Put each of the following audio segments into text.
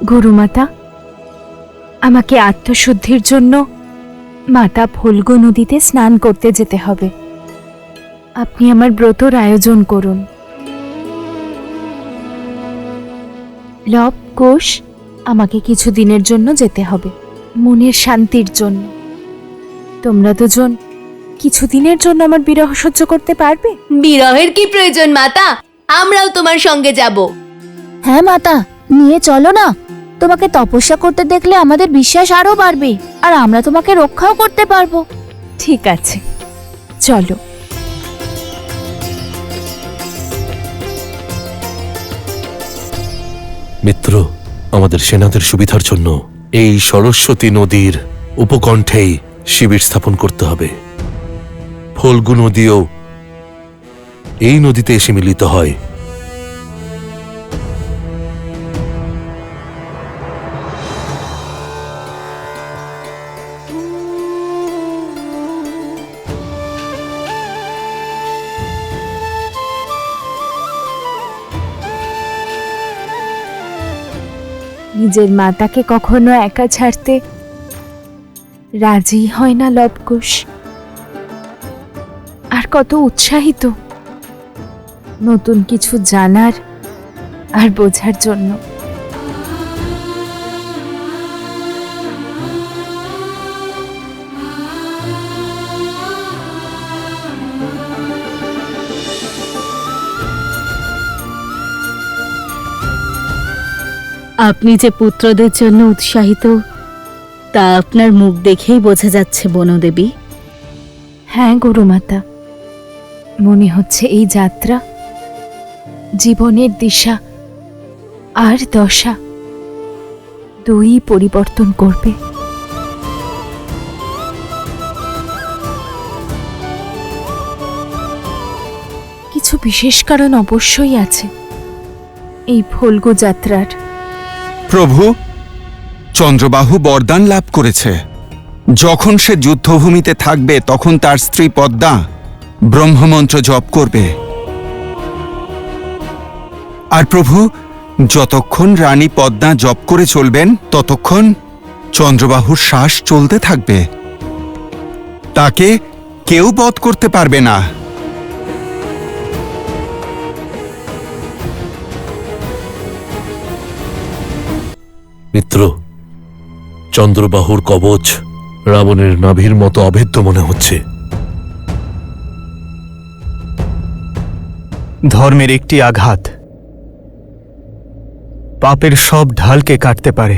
গুরুমাতা, আমাকে আত্মশুদ্ধির জন্য মাতা ফল্গু নদীতে স্নান করতে যেতে হবে। আপনি আমার ব্রতর আয়োজন করুন। লব কোষ, আমাকে কিছু দিনের জন্য যেতে হবে, মনের শান্তির জন্য। তোমরা দুজন কিছুদিনের জন্য আমার বিরহ সহ্য করতে পারবে? বিরহের কি প্রয়োজন মাতা, আমরাও তোমার সঙ্গে যাব। হ্যাঁ মাতা, নিয়ে চলো না। তোমাকে তপস্যা করতে দেখলে আমাদের বিশ্বাস আরো বাড়বে, আর আমরা তোমাকে রক্ষাও করতে পারবো। ঠিক আছে, চলো। মিত্র, আমাদের সেনাদের সুবিধার জন্য এই সরস্বতী নদীর উপকণ্ঠেই শিবির স্থাপন করতে হবে। ফল্গু নদীও এই নদীতে এসে মিলিত হয়। নিজের মাতাকে কখনো একা ছাড়তে রাজি হয় না লবকুশ। আর কত উৎসাহিত নতুন কিছু জানার আর বোঝার জন্য। আপনি যে পুত্রদের জন্য উৎসাহিত, তা আপনার মুখ দেখেই বোঝা যাচ্ছে বনদেবী। হ্যাঁ গুরুমাতা, মনে হচ্ছে এই যাত্রা জীবনের দিশা আর দশা দুই পরিবর্তন করবে। কিছু বিশেষ কারণ অবশ্যই আছে এই ফল্গু যাত্রার। প্রভু, চন্দ্রবাহু বরদান লাভ করেছে। যখন সে যুদ্ধভূমিতে থাকবে তখন তার স্ত্রী পদ্মা ব্রহ্মমন্ত্র জপ করবে। আর প্রভু, যতক্ষণ রানী পদ্মা জপ করে চলবেন ততক্ষণ চন্দ্রবাহুর শ্বাস চলতে থাকবে। তাকে কেউ বধ করতে পারবে না। মিত্র, চন্দ্রবাহুর কবচ রাবণের নাভির মতো অভেদ্য মনে হচ্ছে। ধর্মের একটি আঘাত পাপের সব ঢালকে কাটতে পারে।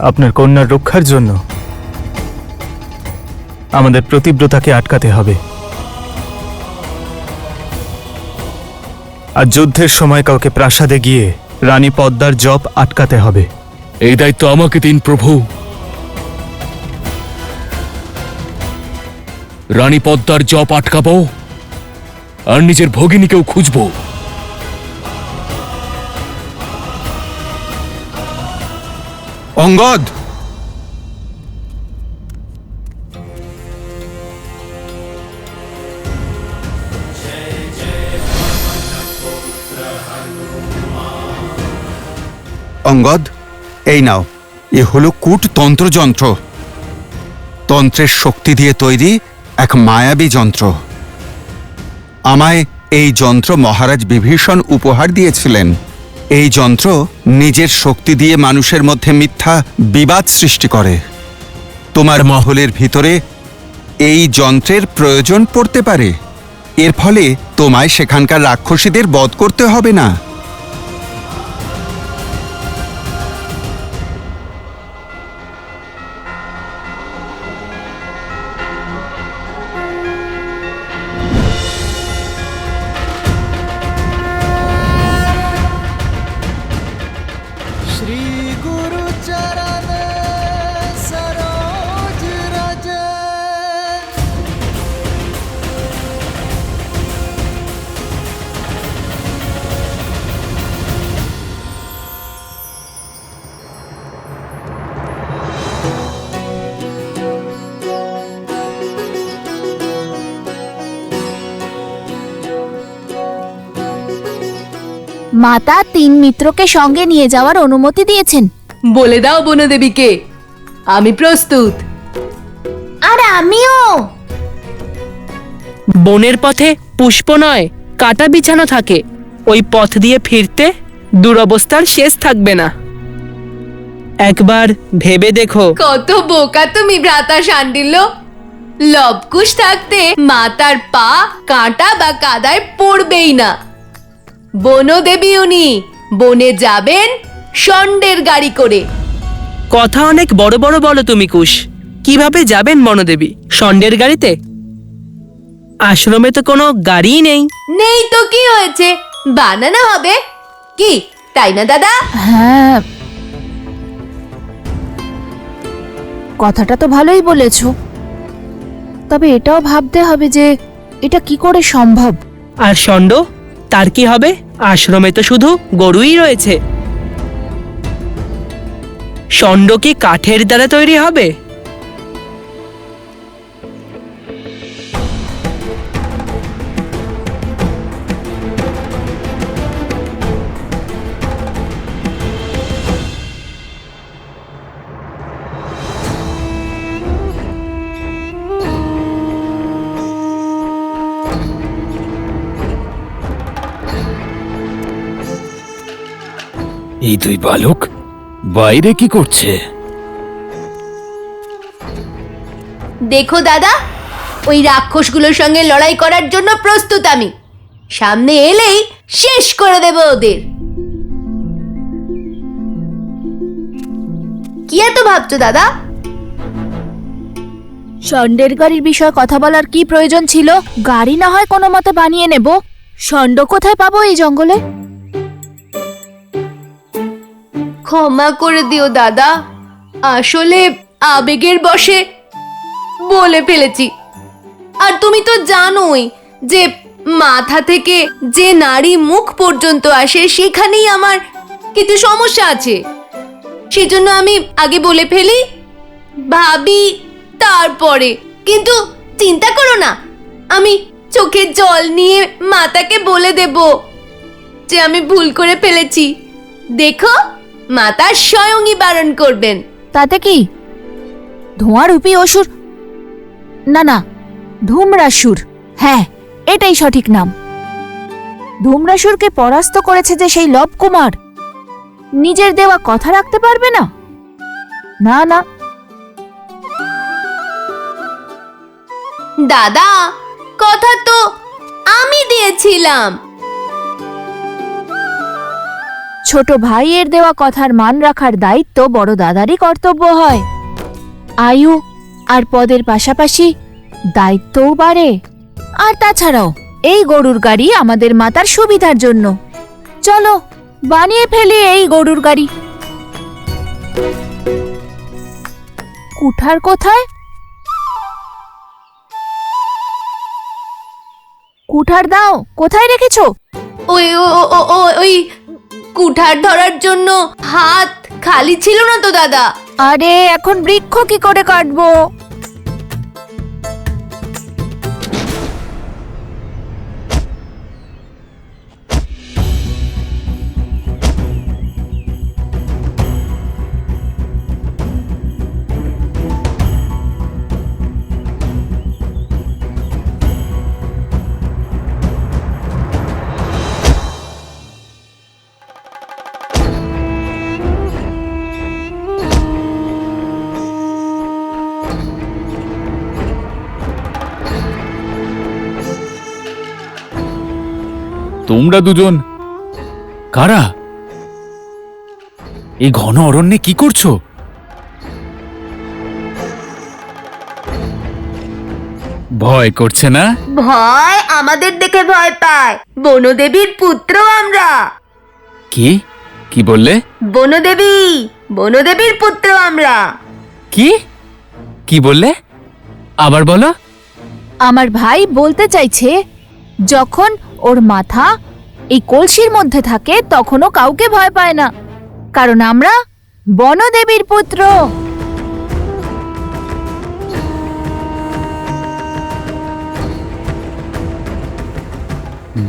আপনার কন্যার রক্ষার জন্য আমাদের প্রতিব্রতাকে আটকাতে হবে। আর যুদ্ধের সময় কাউকে প্রাসাদে গিয়ে রানী পদ্মার জপ আটকাতে হবে। এই দায়িত্ব আমাকে দিন প্রভু। রানী পদ্মার জপ আটকাবো আর নিজের ভগিনীকেও খুঁজবো। অঙ্গদ, অঙ্গদ, এই নাও, এ হলো কূটতন্ত্রযন্ত্র। তন্ত্রের শক্তি দিয়ে তৈরি এক মায়াবী যন্ত্র। আমায় এই যন্ত্র মহারাজ বিভীষণ উপহার দিয়েছিলেন। এই যন্ত্র নিজের শক্তি দিয়ে মানুষের মধ্যে মিথ্যা বিবাদ সৃষ্টি করে। তোমার মহলের ভিতরে এই যন্ত্রের প্রয়োজন পড়তে পারে। এর ফলে তোমায় সেখানকার রাক্ষসীদের বধ করতে হবে না। মাতা 3 মিত্রকে সঙ্গে নিয়ে যাওয়ার অনুমতি দিয়েছেন। বলে দাও বনদেবীকে আমি প্রস্তুত। আর আমিও। বনের পথে পুষ্প নয় কাঁটা বিছানো থাকে, ওই পথ দিয়ে ফিরতে দুরবস্থার শেষ থাকবে না। একবার ভেবে দেখো। কত বোকা তুমি ভ্রাতা শাণ্ডিল্য। লবকুশ থাকতে মাতার পা কাঁটা বা কাদায় পড়বেই না। বনদেবী উনি বনে যাবেন ষণ্ডের গাড়ি করে। কথা অনেক বড় বড় বলো তুমি কুশ। কিভাবে যাবেন বনদেবী? ষণ্ডের গাড়িতে? আশ্রমে তো কোনো গাড়িই নেই। নেই তো কি হয়েছে, বানানো হবে। কি তাই না দাদা? হ্যাঁ, কথাটা তো ভালোই বলেছো, তবে এটাও ভাবতে হবে যে এটা কি করে সম্ভব। আর ষণ্ড, তার কি হবে? আশ্রমে তো শুধু গরুই রয়েছে। ষণ্ড কি কাঠের দ্বারা তৈরি হবে? এই দুই বালক বাইরে কি করছে? দেখো দাদা, ওই রাক্ষসগুলোর সঙ্গে লড়াই করার জন্য প্রস্তুত আমি। সামনে এলেই শেষ করে দেব ওদের। কি এত ভাবছো দাদা? ষণ্ডের গাড়ির বিষয়ে কথা বলার কি প্রয়োজন ছিল? গাড়ি না হয় কোনো মতে বানিয়ে নেব, ষণ্ড কোথায় পাবো এই জঙ্গলে? ক্ষমা করে দিও দাদা, আসলে আবেগের বশে বলে ফেলেছি। আর তুমি তো জানোই যে মাথা থেকে যে নারী মুখ পর্যন্ত আসে সেখানেই আমার কিছু সমস্যা আছে। সেজন্য আমি আগে বলে ফেলি, ভাবি তারপরে। কিন্তু চিন্তা করো না, আমি চোখের জল নিয়ে মাতাকে বলে দেব যে আমি ভুল করে ফেলেছি। দেখো, মাতা স্বয়ংই বারণ করবেন। তাতে কি? ধোঁয়ারূপী অসুর, না না, ধূম্রাসুর, হ্যাঁ এটাই সঠিক নাম। ধূম্রাসুরকে পরাস্ত করেছে যে সেই লবকুমার, নিজের দেওয়া কথা রাখতে পারবে না? না না, দাদা, কথা তো আমি দিয়েছিলাম। ছোট ভাইয়ের দেওয়া কথার মান রাখার দায়িত্ব বড় দাদারই কর্তব্য হয়। আয়ু আর পদের পাশাপাশি দায়িত্বও বাড়ে। আর তাছাড়াও এই গরুর গাড়ি আমাদের মাতার সুবিধার জন্য। চলো বানিয়ে ফেলি এই গরুর গাড়ি। কুঠার কোথায়? কুঠার দাও, কোথায় রেখেছো? ওই ওই কুঠার ধরার জন্য হাত খালি ছিল না তো দাদা। আরে এখন বৃক্ষ কি করে কাটবো? তোমরা দুজন কারা? এই ঘন অরণ্যে কি করছো? ভয় করছে না? ভয় আমাদের দেখে ভয় পায়। বনদেবীর পুত্র আমরা। কি কি বললে? বনদেবীর পুত্র আমরা। কি কি বললে? আবার বলো। আমার ভাই বলতে চাইছে, যখন ওর মাথা এই কলসির মধ্যে থাকে তখনও কাউকে ভয় পায় না, কারণ আমরা বনদেবীর পুত্র।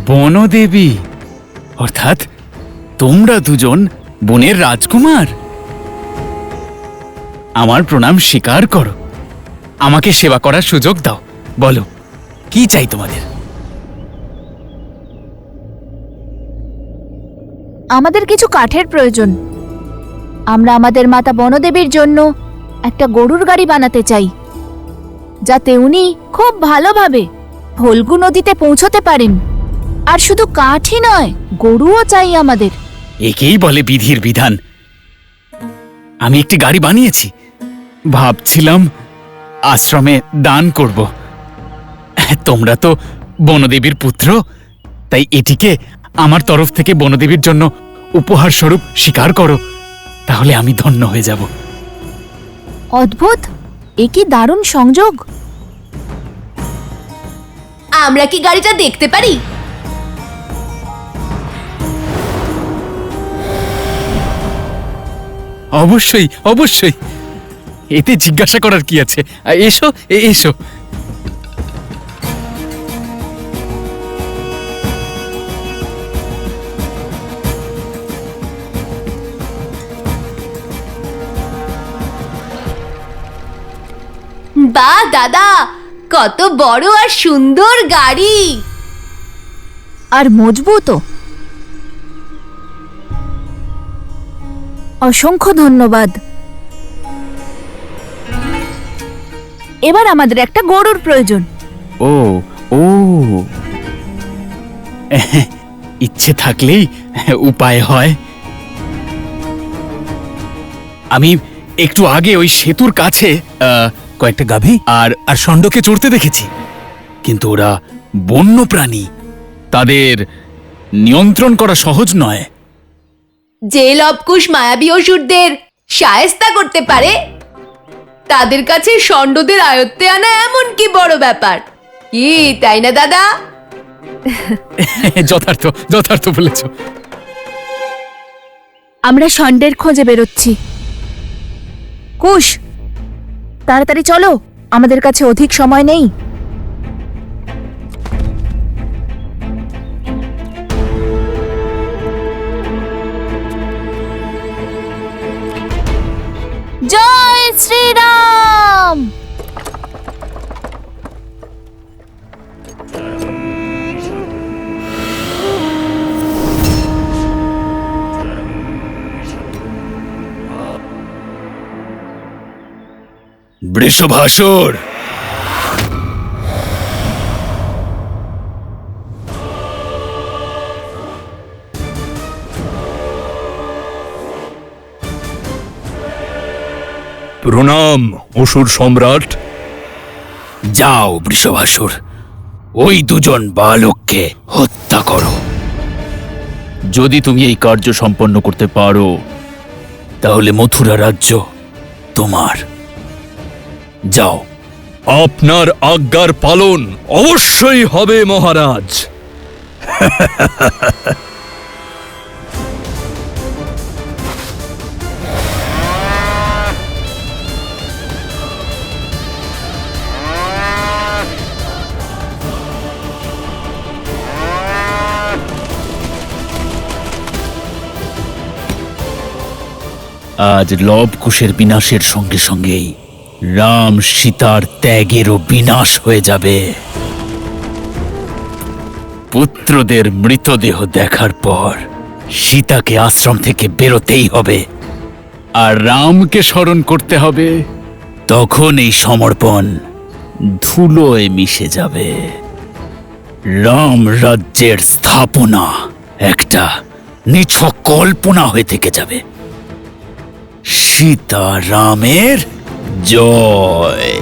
বনদেবী অর্থাৎ তোমরা দুজন বনের রাজকুমার? আমার প্রণাম স্বীকার করো। আমাকে সেবা করার সুযোগ দাও। বলো, কি চাই তোমাদের? আমাদের কিছু কাঠের প্রয়োজন। আমরা আমাদের মাতা বনদেবীর জন্য একটা গরুর গাড়ি বানাতে চাই, যাতে উনি খুব ভালোভাবে ফল্গু নদীতে পৌঁছতে পারেন। আর শুধু কাঠই নয়, গরুও চাই আমাদের। একেই বলে বিধির বিধান। আমি একটি গাড়ি বানিয়েছি, ভাবছিলাম আশ্রমে দান করব। তোমরা তো বনদেবীর পুত্র, তাই এটিকে আমার তরফ থেকে বনদেবীর জন্য উপহার স্বরূপ স্বীকার করো, তাহলে আমি ধন্য হয়ে যাব। অদ্ভুত, এ কি দারুণ সংযোগ! আমরা কি গাড়িটা দেখতে পারি? অবশ্যই অবশ্যই, এতে জিজ্ঞাসা করার কি আছে? এসো এসো। বাহ দাদা, কত বড় আর সুন্দর গাড়ি! আর মজবুতও। অসংখ্য ধন্যবাদ। এবার আমাদের একটা গরুর প্রয়োজন। ও ও, ইচ্ছে থাকলেই উপায় হয়। আমি একটু আগে ওই সেতুর কাছে কয়েকটা গাভী আর ষণ্ডকে চড়তে দেখেছি, কিন্তু ওরা বন্য প্রাণী, তাদের নিয়ন্ত্রণ করা সহজ নয়। যে লবকুশ মায়াবী অসুরদের শায়েস্তা করতে পারে, তাদের কাছে ষণ্ডদের আয়ত্তে আনা এমন কি বড় ব্যাপার? কি তাই না দাদা? যথার্থ যথার্থ বলেছ। আমরা ষণ্ডের খোঁজে বেরোচ্ছি। কুশ, তাড়াতাড়ি চলো, আমাদের কাছে অধিক সময় নেই। জয় শ্রীরাম। বৃষভাসুর, প্রণাম অসুর সম্রাট। যাও বৃষভাসুর, ওই দুজন বালককে হত্যা করো। যদি তুমি এই কার্য সম্পন্ন করতে পারো, তাহলে মথুরা রাজ্য তোমার। যাও। আপনার আজ্ঞার পালন অবশ্যই হবে মহারাজ। আজ লবকুশের বিনাশের সঙ্গে সঙ্গেই রাম সীতার ত্যাগেরও বিনাশ হয়ে যাবে। পুত্রদের মৃতদেহ দেখার পর সীতাকে আশ্রম থেকে বেরোতেই হবে, আর রামকে স্মরণ করতে হবে। তখন এই সমর্পণ ধুলোয় মিশে যাবে। রাম রাজ্যের স্থাপনা একটা নিছক কল্পনা হয়ে থেকে যাবে। সীতা রামের জয়।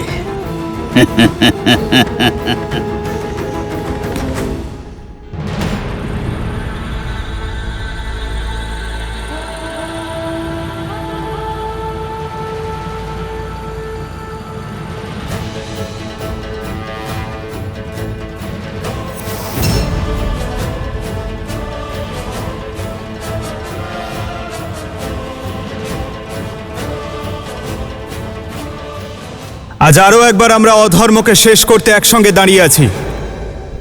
আজ আরও একবার আমরা অধর্মকে শেষ করতে একসঙ্গে দাঁড়িয়ে আছি।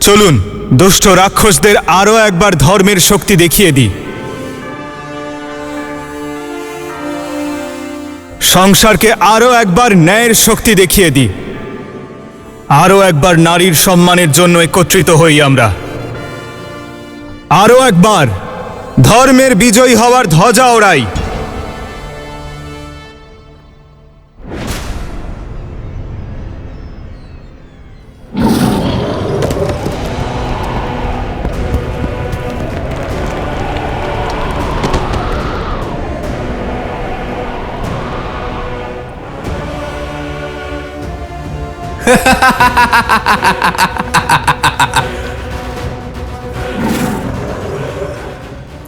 চলুন দুষ্ট রাক্ষসদের আরও একবার ধর্মের শক্তি দেখিয়ে দিই। সংসারকে আরো একবার ন্যায়ের শক্তি দেখিয়ে দিই। আরো একবার নারীর সম্মানের জন্য একত্রিত হই আমরা। আরো একবার ধর্মের বিজয়ী হওয়ার ধ্বজা ওড়াই।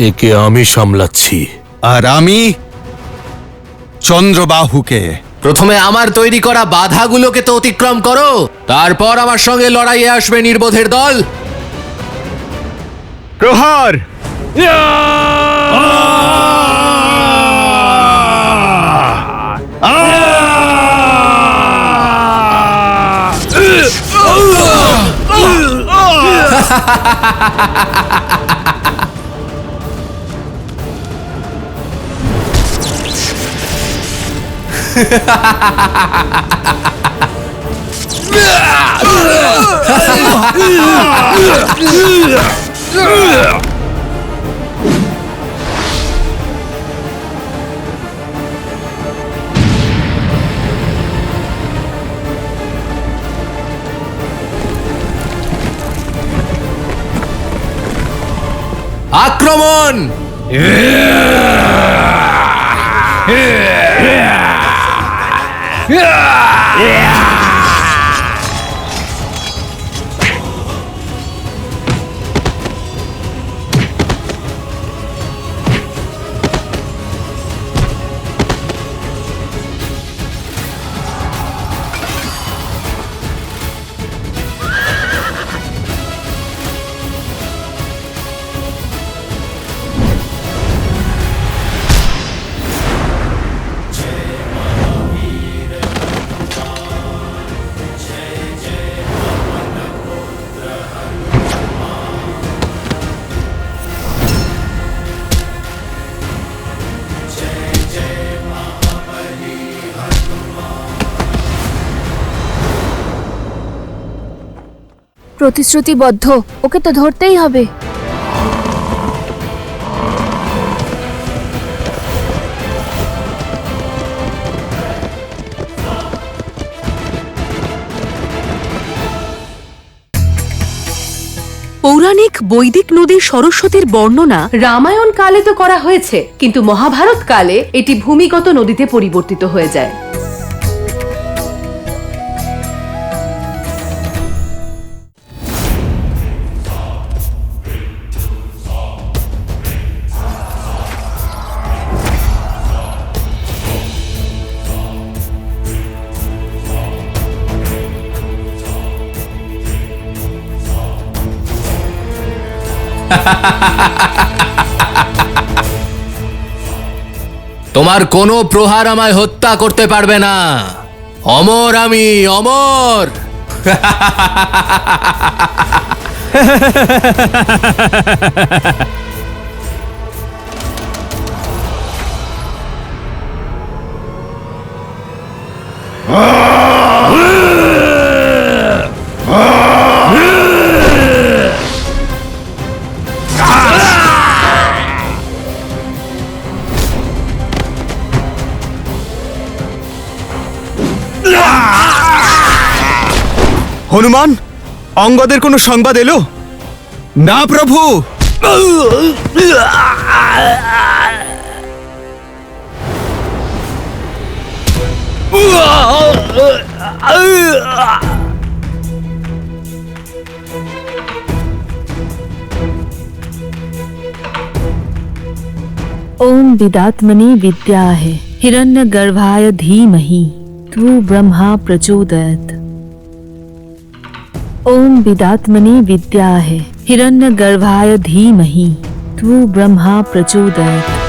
একে আমি সামলাচ্ছি। আর আমি চন্দ্রবাহুকে। প্রথমে আমার তৈরি করা বাধাগুলোকে তো অতিক্রম করো, তারপর আমার সঙ্গে লড়াইয়ে আসবে নির্বোধের দল। প্রহার! আক্রমণ! প্রতিশ্রুতিবদ্ধ, ওকে তো ধরতেই হবে। পৌরাণিক বৈদিক নদী সরস্বতীর বর্ণনা রামায়ণ কালে তো করা হয়েছে, কিন্তু মহাভারত কালে এটি ভূমিগত নদীতে পরিবর্তিত হয়ে যায়। তোমার কোনো প্রহার আমায় হত্যা করতে পারবে না। অমর আমি, অমর। হনুমান, অঙ্গদের কোনো সংবাদ এলো? না প্রভু। ओम विदात्मनि विद्याहे हिरण्यगर्भाय धीमहि तु ब्रह्मा प्रचोदयात्। ओम विदात्मनि विद्याहे हिरण्यगर्भाय धीमहि तु ब्रह्मा प्रचोदयात्।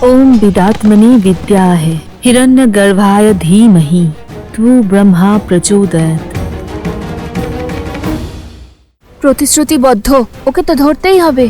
ओम विदात्मनि विद्याहे हिरण्यगर्भाय धीमहि तु ब्रह्मा प्रचोदयात्। প্রতিশ্রুতিবদ্ধ, ওকে তো ধরতেই হবে।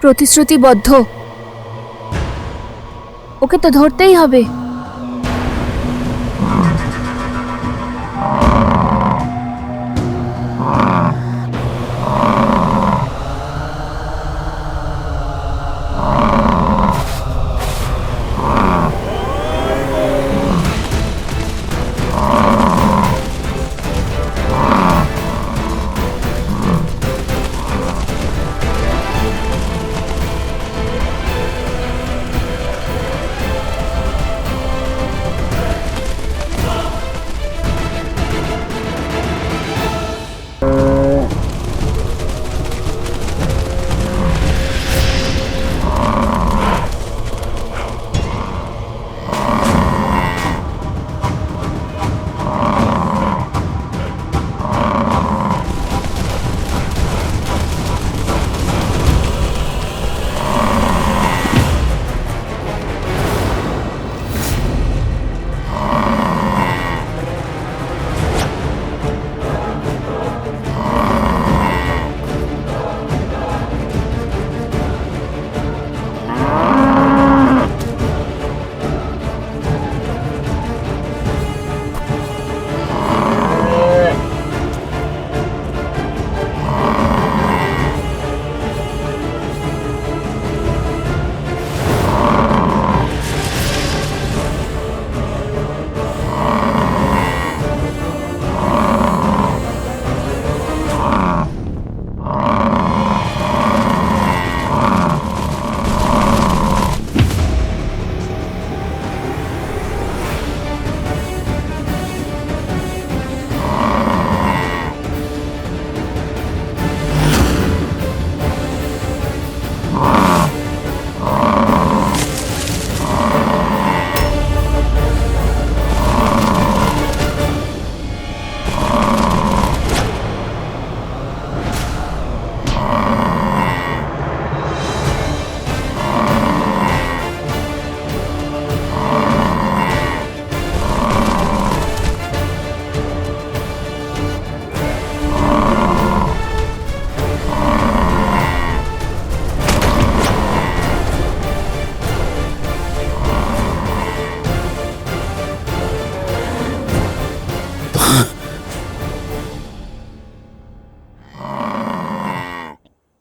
প্রতিশ্রুতিবদ্ধ, ওকে তো ধরতেই হবে।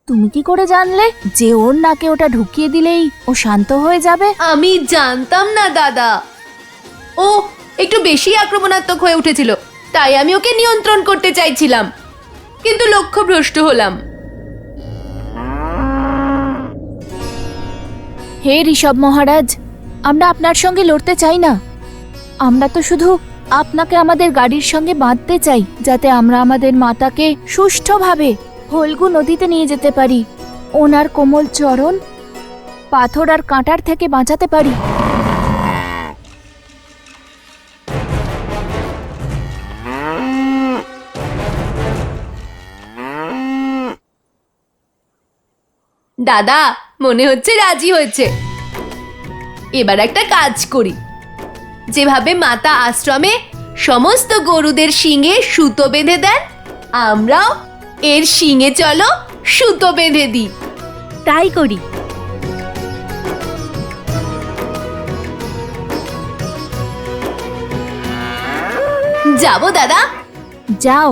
তুমি কি করে জানলে যে ওর নাকে ওটা ঢুকিয়ে দিলেই ও শান্ত হয়ে যাবে? আমি জানতাম না দাদা, ও একটু বেশি আক্রমণাত্মক হয়ে উঠেছিল, তাই আমি ওকে নিয়ন্ত্রণ করতে চাইছিলাম, কিন্তু লক্ষ্যভ্রষ্ট হলাম। হে ঋষভ মহারাজ, আমরা আপনার সঙ্গে লড়তে চাই না। আমরা তো শুধু আপনাকে আমাদের গাড়ির সঙ্গে বাঁধতে চাই, যাতে আমরা আমাদের মাতাকে সুষ্ঠুভাবে ফল্গু নদীতে নিয়ে যেতে পারি, ওনার কোমল চরণ পাথর আর কাঁটার থেকে বাঁচাতে পারি। দাদা মনে হচ্ছে রাজি হয়েছে। এবার একটা কাজ করি, যেভাবে মাতা আশ্রমে সমস্ত গরুদের শিঙে সুতো বেঁধে দেন, আমরাও এর শিঙে চলো সুতো বেঁধে দিই। তাই করি। যাবো দাদা? যাও।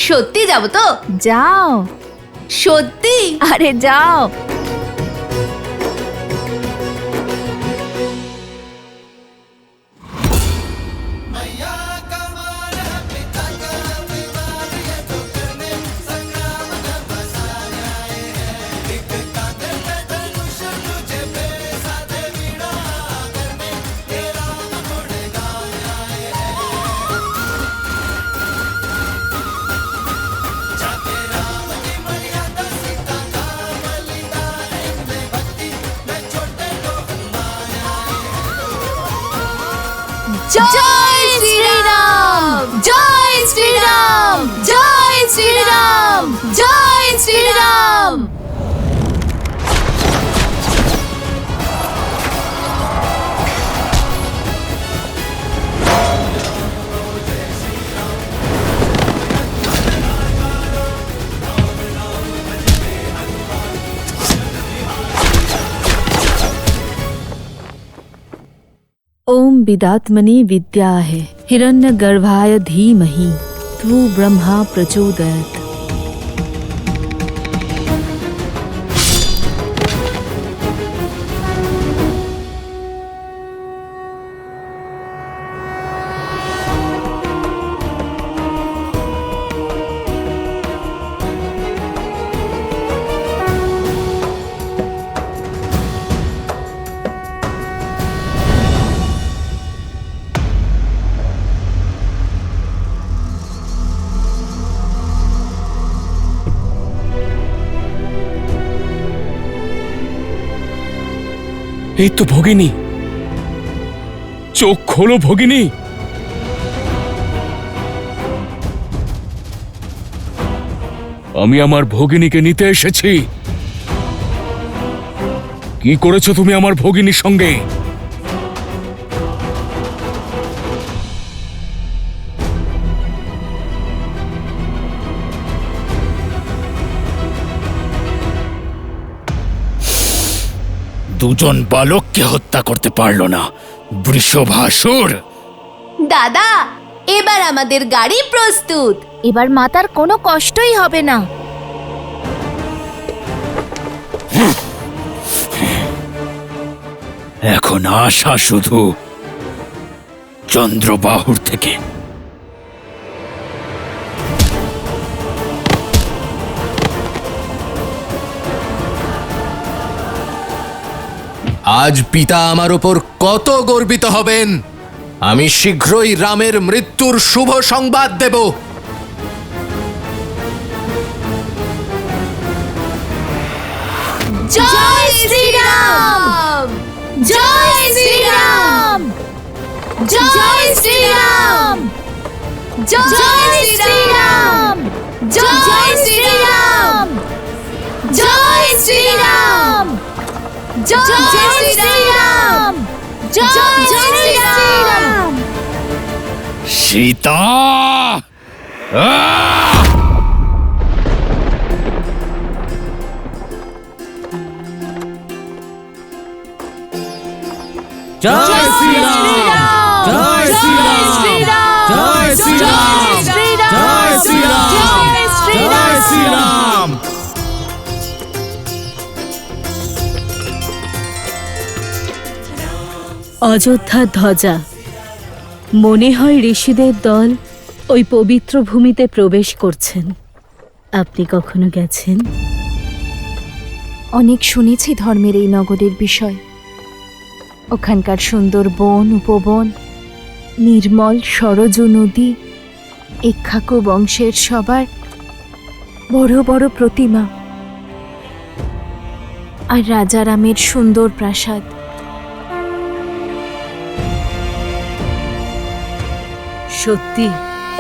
সত্যি যাবো তো? যাও। সত্যি? আরে যাও। শ্রীরাম, জয় শ্রীরাম। ओम विदात्मने विद्याहे हिरण्यगर्भाय धीमहि तु ब्रह्मा प्रचोदयात्। এই তো ভগিনী, চোখ খোলো ভগিনী। আমি আমার ভগিনীকে নিতে এসেছি। কি করেছো তুমি আমার ভগিনীর সঙ্গে? দুজন বালককে হত্যা করতে পারলো না, বৃষভাসুর। দাদা, এবার আমাদের গাড়ি প্রস্তুত। এবার মাতার কোনো কষ্টই হবে না। এখন আশা শুধু চন্দ্রবাহুর থেকে। আজ পিতা আমার ওপর কত গর্বিত হবেন। আমি শীঘ্রই রামের মৃত্যুর শুভ সংবাদ দেব। জয় শ্রীরাম, জয় শ্রীরাম, জয় শ্রীরাম, জয় শ্রীরাম, জয় শ্রীরাম, জয় শ্রীরাম, জয় শ্রীরাম, জয় শ্রীরাম। সীতা! জয় শ্রীরাম, জয় শ্রীরাম, জয় শ্রীরাম, জয় শ্রীরাম, জয় শ্রীরাম। অযোধ্যা ধ্বজা। মনে হয় ঋষিদের দল ওই পবিত্র ভূমিতে প্রবেশ করছেন। আপনি কখনো গেছেন? অনেক শুনেছি ধর্মের এই নগরের বিষয়। ওখানকার সুন্দর বন উপবন, নির্মল সরজ নদী, ইক্ষ্বাকু বংশের সবার বড় বড় প্রতিমা, আর রাজা রামের সুন্দর প্রাসাদ। সত্যি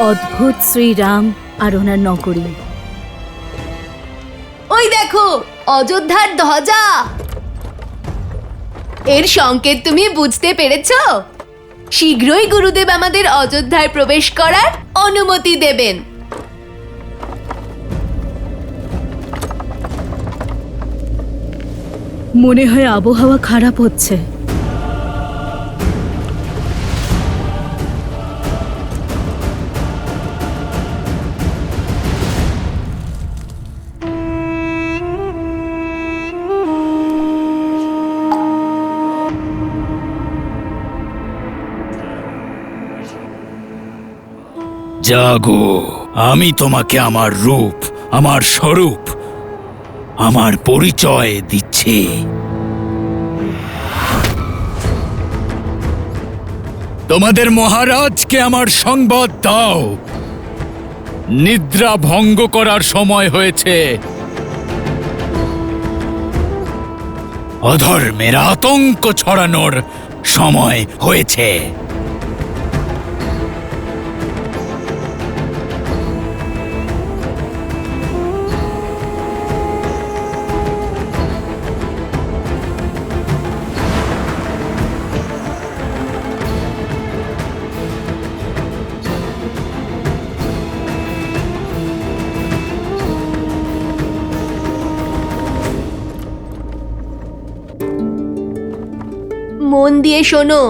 অদ্ভুত শ্রীরাম আর ওনার নগরী। ওই দেখো অযোধ্যার ধ্বজা। এর সংকেত তুমি বুঝতে পেরেছো? শীঘ্রই গুরুদেব আমাদের অযোধ্যায় প্রবেশ করার অনুমতি দেবেন। মনে হয় আবহাওয়া খারাপ হচ্ছে। জাগো, আমি তোমাকে আমার রূপ, আমার স্বরূপ, আমার পরিচয় দিচ্ছি। তোমাদের মহারাজকে আমার সংবাদ দাও। নিদ্রা ভঙ্গ করার সময় হয়েছে। অধর্মের আতঙ্ক ছড়ানোর সময় হয়েছে। মন দিয়ে শোনো,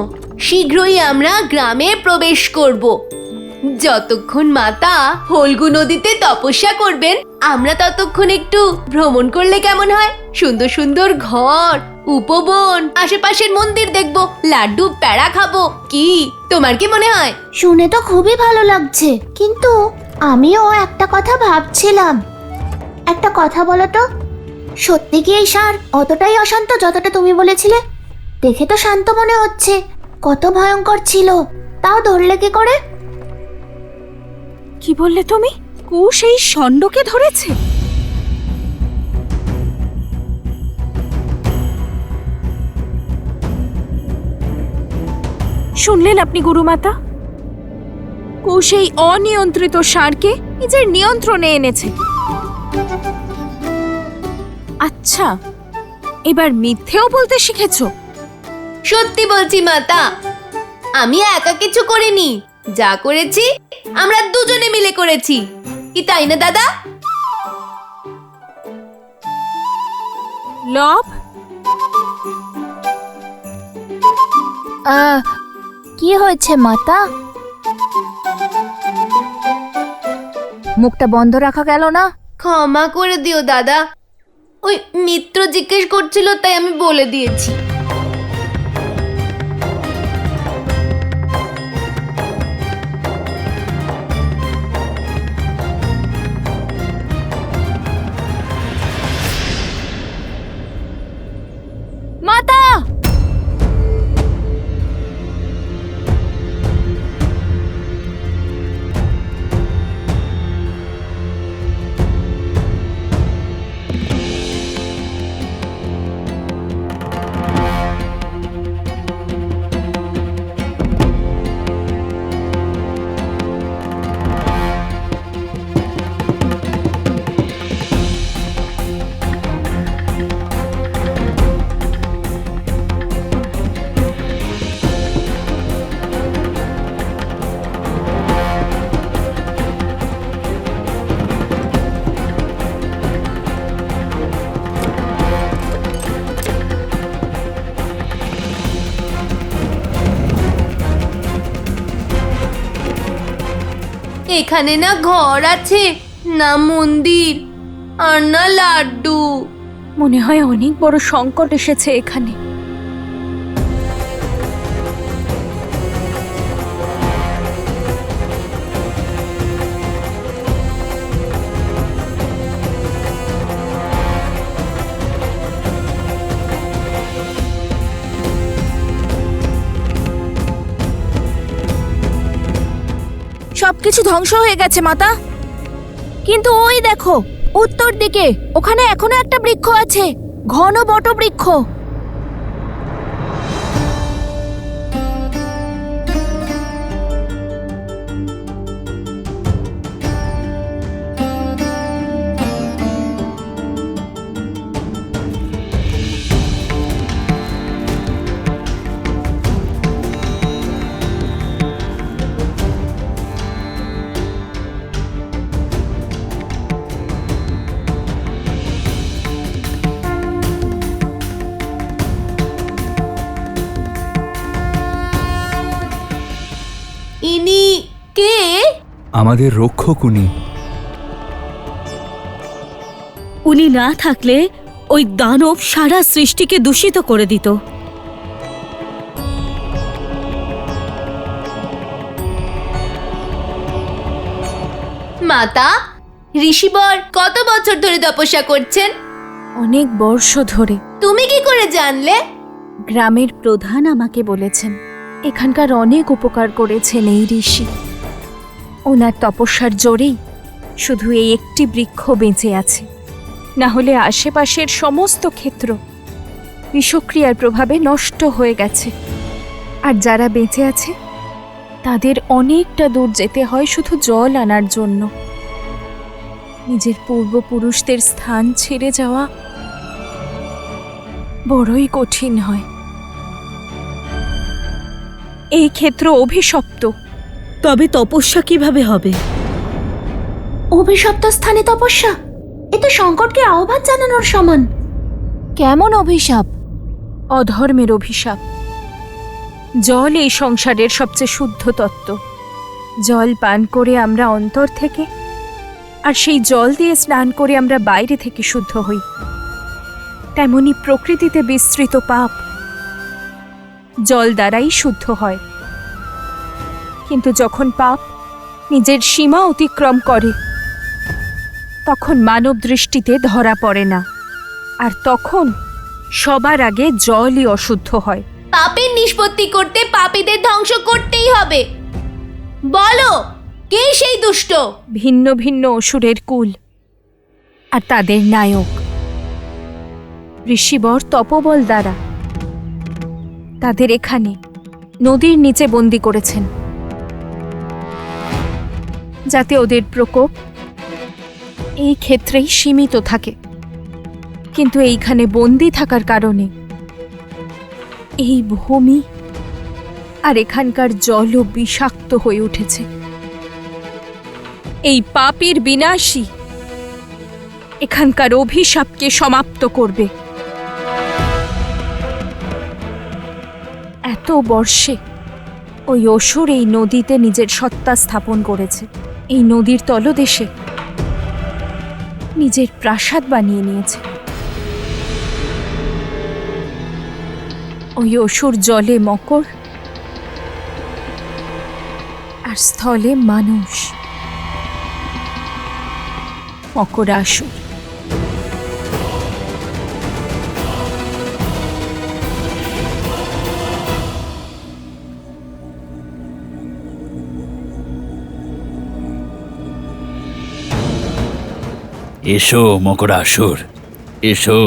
শীঘ্রই আমরা গ্রামে প্রবেশ করব। যতক্ষণ মাতা ফল্গু নদীতে তপস্যা করবেন, আমরা ততক্ষণ একটু ভ্রমণ করলে কেমন হয়? সুন্দর সুন্দর ঘর, উপবন, আশেপাশের মন্দির দেখবো, লাড্ডু প্যাড়া খাবো। কি তোমার কি মনে হয়? শুনে তো খুবই ভালো লাগছে, কিন্তু আমিও একটা কথা ভাবছিলাম। একটা কথা বলো তো, সত্যি কি এই ষাঁড় অতটাই অশান্ত যতটা তুমি বলেছিলে? দেখে তো শান্ত মনে হচ্ছে, কত ভয়ঙ্কর ছিল, তাও ধরলে কি করে? কি বললে তুমি? কুশ এই ষণ্ডকে ধরেছে? শুনলেন আপনি গুরুমাতা? কুশ এই অনিয়ন্ত্রিত ষাঁড়কে নিজের নিয়ন্ত্রণে এনেছে। আচ্ছা, এবার মিথ্যেও বলতে শিখেছো? সত্যি বলছি মাতা, আমি একা কিছু করিনি। যা করেছি আমরা দুজনে মিলে করেছি, কি তাই না দাদা? লব, কি হয়েছে মাতা? মুখটা বন্ধ রাখা গেল না? ক্ষমা করে দিও দাদা, ওই মিত্র জিজ্ঞেস করছিল তাই আমি বলে দিয়েছি। মাতা! এখানে না ঘর আছে, না মন্দির, আর না লাড্ডু। মনে হয় অনেক বড় সংকট এসেছে এখানে। সবকিছু ধ্বংস হয়ে গেছে মাতা, কিন্তু ওই দেখো উত্তর দিকে, ওখানে এখনো একটা বৃক্ষ আছে, ঘন বট বৃক্ষ। ইনি কে? আমাদের রক্ষক উনি। উনি না থাকলে ওই দানব সারা সৃষ্টিকে দূষিত করে দিত। মাতা, ঋষিবর কত বছর ধরে তপস্যা করছেন? অনেক বর্ষ ধরে। তুমি কি করে জানলে? গ্রামের প্রধান আমাকে বলেছেন, এখানকার অনেক উপকার করেছেন এই ঋষি। ওনার তপস্যার জোরেই শুধু এই একটি বৃক্ষ বেঁচে আছে, না হলে আশেপাশের সমস্ত ক্ষেত্র বিষক্রিয়ার প্রভাবে নষ্ট হয়ে গেছে। আর যারা বেঁচে আছে তাদের অনেকটা দূর যেতে হয় শুধু জল আনার জন্য। নিজের পূর্বপুরুষদের স্থান ছেড়ে যাওয়া বড়ই কঠিন হয়। এই ক্ষেত্র অভিশপ্ত। তবে তপস্যা কিভাবে হবে? অভিশপ্ত স্থানে তপস্যা, এ তো সংকটকে আহ্বান জানানোর সমান। কেমন অভিশাপ? অধর্মের অভিশাপ। জল এই সংসারের সবচেয়ে শুদ্ধ তত্ত্ব। জল পান করে আমরা অন্তর থেকে, আর সেই জল দিয়ে স্নান করে আমরা বাইরে থেকে শুদ্ধ হই। তেমনি প্রকৃতিতে বিস্তৃত পাপ জল দ্বারাই শুদ্ধ হয়। কিন্তু যখন পাপ নিজের সীমা অতিক্রম করে, তখন মানব দৃষ্টিতে ধরা পড়ে না, আর তখন সবার আগে জলই অশুদ্ধ হয়। পাপের নিষ্পত্তি করতে পাপীদের ধ্বংস করতেই হবে। বলো, কে সেই দুষ্ট? ভিন্ন ভিন্ন অসুরের কুল, আর তাদের নায়ক ঋষিবর তপবল দ্বারা তাদের এখানে নদীর নিচে বন্দি করেছেন, যাতে ওদের প্রকোপ এই ক্ষেত্রেই সীমিত থাকে। কিন্তু এইখানে বন্দি থাকার কারণে এই ভূমি আর এখানকার জলও বিষাক্ত হয়ে উঠেছে। এই পাপের বিনাশই এখানকার অভিশাপকে সমাপ্ত করবে। এত বর্ষে ওই অসুর এই নদীতে নিজের সত্তা স্থাপন করেছে। এই নদীর তলদেশে নিজের প্রাসাদ বানিয়ে নিয়েছে। ওই অসুর জলে মকর, আর স্থলে মানুষ। মকরাসুর। এসো মকরাসুর, এসো,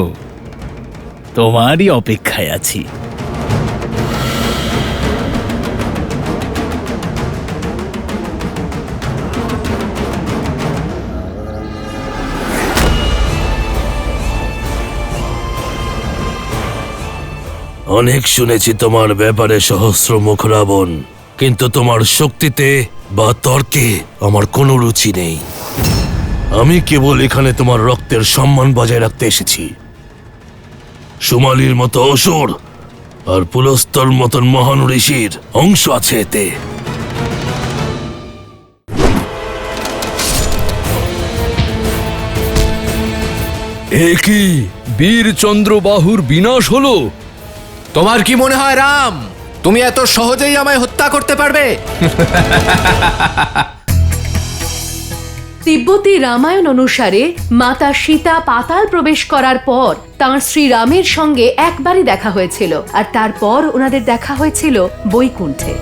তোমারই অপেক্ষায় আছি। অনেক শুনেছি তোমার ব্যাপারে সহস্র মুখ রাবণ, কিন্তু তোমার শক্তিতে বা তর্কে আমার কোনো রুচি নেই। আমি কেবল এখানে তোমার রক্তের সম্মান বজায় রাখতে এসেছি। সুমালির মতো অসুর আর পুলস্তর মতন মহান ঋষির অংশ আছে এতে। এ কি বীর চন্দ্রবাহুর বিনাশ হলো? তোমার কি মনে হয় রাম, তুমি এত সহজেই আমায় হত্যা করতে পারবে? তিব্বতী রামায়ণ অনুসারে মাতা সীতা পাতাল প্রবেশ করার পর তাঁর শ্রীরামের সঙ্গে একবারই দেখা হয়েছিল, আর তারপর ওনাদের দেখা হয়েছিল বৈকুণ্ঠে।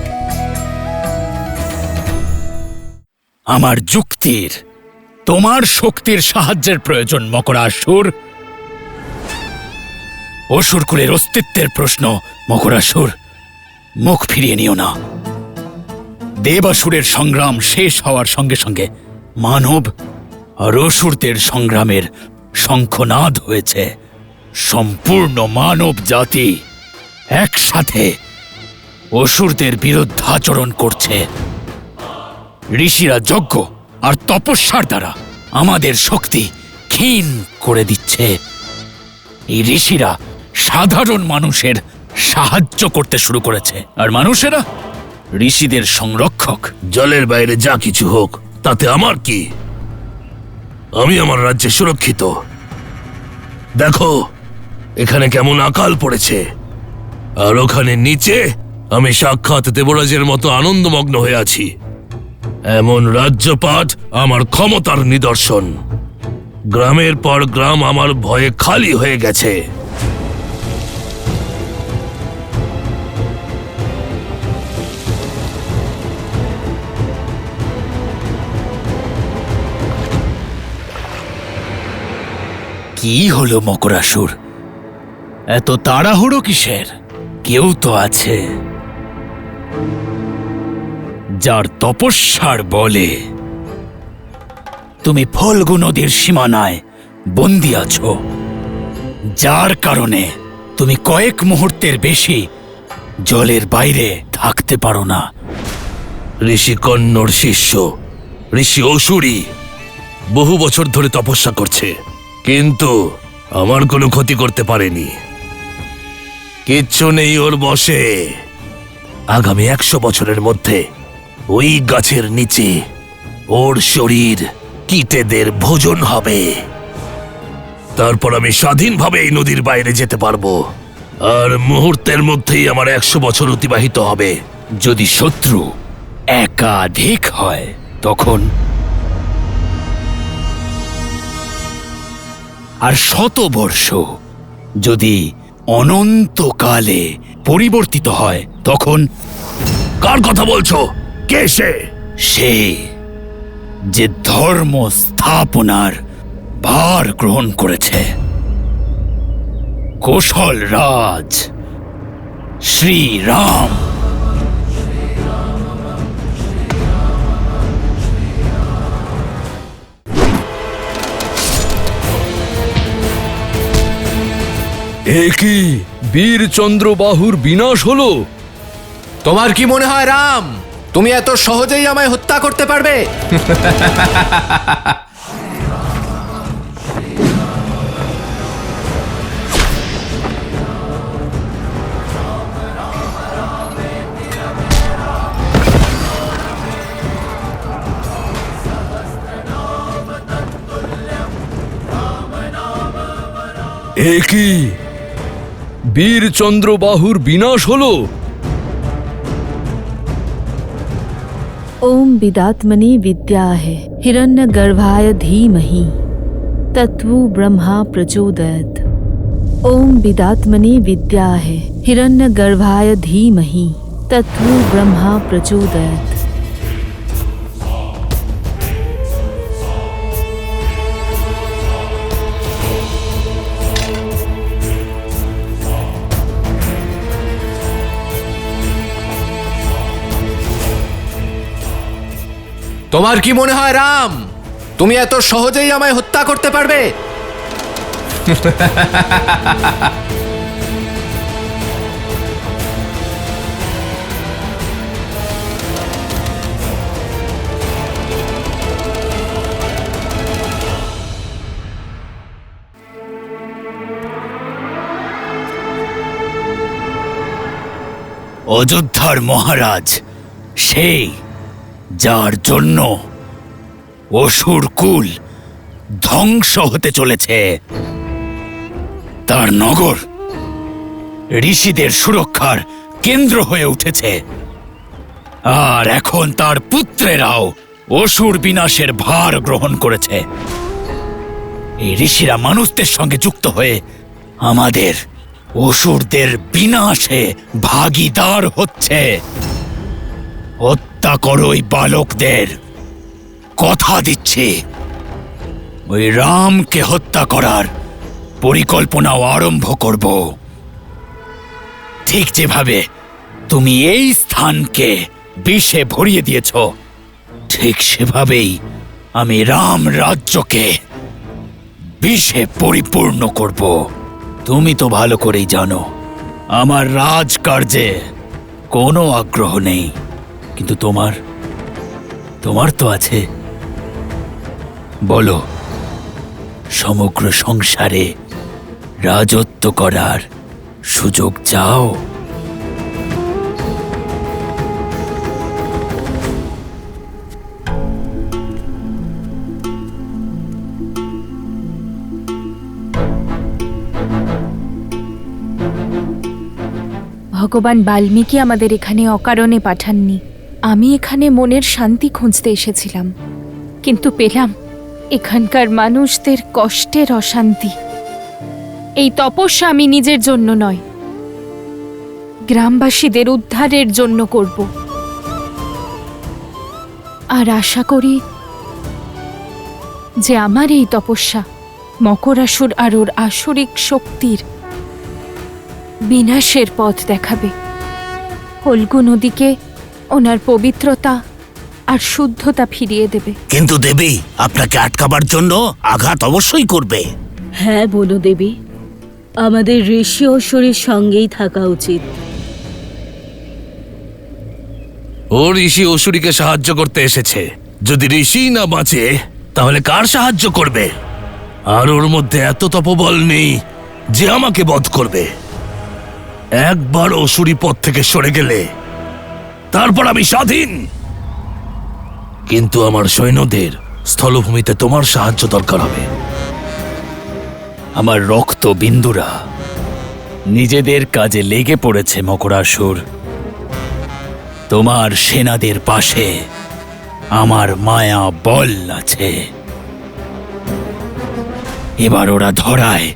আমার যুক্তির, তোমার শক্তির সাহায্যের প্রয়োজন মকরাসুর। অসুরকুলের অস্তিত্বের প্রশ্ন মকরাসুর, মুখ ফিরিয়ে নিও না। দেবাসুরের সংগ্রাম শেষ হওয়ার সঙ্গে সঙ্গে মানব আর অসুরদের সংগ্রামের শঙ্খনাদ হয়েছে। সম্পূর্ণ মানব জাতি একসাথে অসুরদের বিরুদ্ধাচরণ করছে। ঋষিরা যজ্ঞ আর তপস্যার দ্বারা আমাদের শক্তি ক্ষীণ করে দিচ্ছে। এই ঋষিরা সাধারণ মানুষের সাহায্য করতে শুরু করেছে, আর মানুষেরা ঋষিদের সংরক্ষক। জলের বাইরে যা কিছু হোক তাতে আমার কি? আমি আমার রাজ্যে সুরক্ষিত। দেখো এখানে কেমন আকাল পড়েছে, আর ওখানে নিচে আমি সাক্ষাৎ দেবরাজের মতো আনন্দমগ্ন হয়ে আছি। এমন রাজ্যপাট আমার ক্ষমতার নিদর্শন। গ্রামের পর গ্রাম আমার ভয়ে খালি হয়ে গেছে। কি হলো মকরাসুর, এত তাড়াহুড়ো কিসের? কেউ তো আছে যার তপস্যার বলে তুমি ফল্গু নদীর সীমানায় বন্দী আছো, যার কারণে তুমি কয়েক মুহূর্তের বেশি জলের বাইরে থাকতে পারো না। ঋষি কন্নর শিষ্য ঋষি অসুরী বহু বছর ধরে তপস্যা করছে, কিন্তু আমার কোনো ক্ষতি করতে পারেনি। কিচ্ছু নেই ওর বশে। আগামী 100 বছরের মধ্যে ওই গাছের নিচে ওর শরীর কীটেদের ভোজন হবে। তারপর আমি স্বাধীনভাবে এই নদীর বাইরে যেতে পারবো, আর মুহূর্তের মধ্যেই আমার 100 বছর অতিবাহিত হবে। যদি শত্রু একাধিক হয় তখন আর 100 বর্ষ যদি অনন্তকালে পরিবর্তিত হয় তখন কার কথা বলছো? কে সে? সে যে ধর্ম স্থাপনার ভার গ্রহণ করেছে, কৌশল রাজ শ্রীরাম। এ কি বীর চন্দ্রবাহুর বিনাশ হলো? তোমার কি মনে হয় রাম, তুমি এত সহজেই আমায় হত্যা করতে পারবে? এ কি বীর চন্দ্রবাহুর বিনাশ হলো? ओम विदात्मने विद्या है हिरण्य गर्भाय धीमहि तत्वो ब्रह्मा प्रचोदयत। ओम विदात्मने विद्या है हिरण्य गर्भाय धीमहि तत्वो ब्रह्मा प्रचोदयत। তোমার কি মনে হয় রাম, তুমি এত সহজেই আমায় হত্যা করতে পারবে? অযোধ্যার মহারাজ সেই যার জন্য অসুর কুল ধ্বংস হতে চলেছে। তার নগর ঋষিদের সুরক্ষার কেন্দ্র হয়ে উঠেছে, আর এখন তার পুত্রেরাও অসুর বিনাশের ভার গ্রহণ করেছে। এই ঋষিরা মানুষদের সঙ্গে যুক্ত হয়ে আমাদের অসুরদের বিনাশে ভাগীদার হচ্ছে। হত্যা করো ওই বালকদের, কথা দিচ্ছি। ওই রামকে হত্যা করার পরিকল্পনাও আরম্ভ করব। ঠিক যেভাবে তুমি এই স্থানকে বিষে ভরিয়ে দিয়েছ, ঠিক সেভাবেই আমি রাম রাজ্যকে বিষে পরিপূর্ণ করব। তুমি তো ভালো করেই জানো আমার রাজকার্যে কোনো আগ্রহ নেই, কিন্তু তোমার তো আছে। বলো, সমগ্র সংসারে রাজত্ব করার সুযোগ চাও? ভগবান বাল্মীকি আমাদের এখানে অকারণে পাঠাননি। আমি এখানে মনের শান্তি খুঁজতে এসেছিলাম, কিন্তু পেলাম এখানকার মানুষদের কষ্টের অশান্তি। এই তপস্যা আমি নিজের জন্য নয়, গ্রামবাসীদের উদ্ধারের জন্য করব। আর আশা করি যে আমার এই তপস্যা মকরাসুর আর ওর আসরিক শক্তির বিনাশের পথ দেখাবে, ফল্গু নদীকে ওনার পবিত্রতা আর শুদ্ধতা ফিরিয়ে দেবে। কিন্তু দেবী, আপনাকে আটকাবার জন্য আঘাত অবশ্যই করবে। হ্যাঁ বলো দেবী, আমাদের ঋষি অসুরের সঙ্গেই থাকা উচিত। ও ঋষি অসুরীকে সাহায্য করতে এসেছে। যদি ঋষি না বাঁচে তাহলে কার সাহায্য করবে? আর ওর মধ্যে এত তপবল নেই যে আমাকে বধ করবে। একবার অসুরী পথ থেকে সরে গেলে তারপর আমি স্বাধীন। কিন্তু আমার সৈন্যদের স্থলভূমিতে তোমার সাহায্য দরকার হবে। আমার রক্ত বিন্দুরা নিজেদের কাজে লেগে পড়েছে মকরাসুর। তোমার সেনাদের পাশে আমার মায়া বল আছে। এবার ওরা ধরায়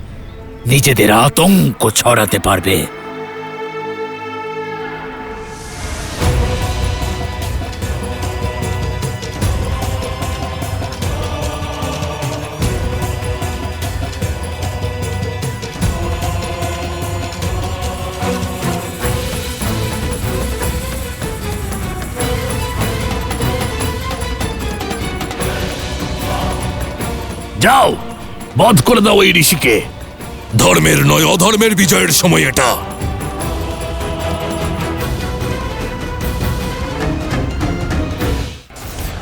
নিজেদের আতঙ্ক ছড়াতে পারবে। যাও, বধ করে দাও এই ঋষিকে। ধর্মের নয় অধর্মের বিজয়ের সময় এটা।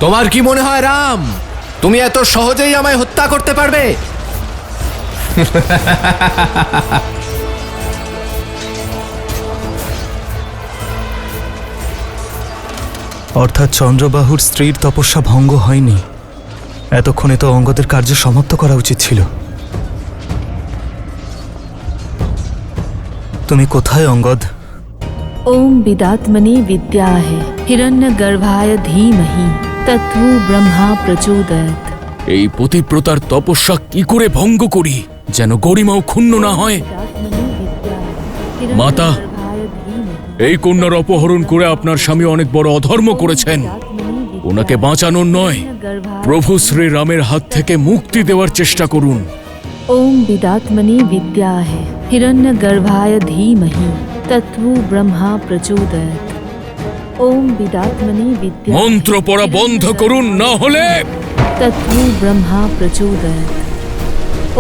তোমার কি মনে হয় রাম, তুমি এত সহজেই আমায় হত্যা করতে পারবে? অর্থাৎ চন্দ্রবাহুর স্ত্রীর তপস্যা ভঙ্গ হয়নি। এতক্ষণে তো অঙ্গদের কার্য সমাপ্ত করা উচিত ছিল। তুমি কোথায় অঙ্গদ? ओम विदात्मने विद्याहे हिरण्यगर्भाय धीमहि तत्तु ब्रह्मा प्रचोदयात्। এই পতিব্রতার তপস্যা কি করে ভঙ্গ করি যেন গরিমাও ক্ষুণ্ণ না হয়? মাতা, এই কন্যার অপহরণ করে আপনার স্বামী অনেক বড় অধর্ম করেছেন। ওনাকে বাঁচানোর নয়, প্রভু শ্রীরামের হাত থেকে মুক্তি দেওয়ার চেষ্টা করুন। ओम विदात्मने विद्याहे हिरण्यगर्भाय धीमहि तत्तु ब्रह्मा प्रचोदयात्। ओम विदात्मने विद्याहे মন্ত্র পড়া বন্ধ করুন, না হলে तत्तु ब्रह्मा प्रचोदयात्।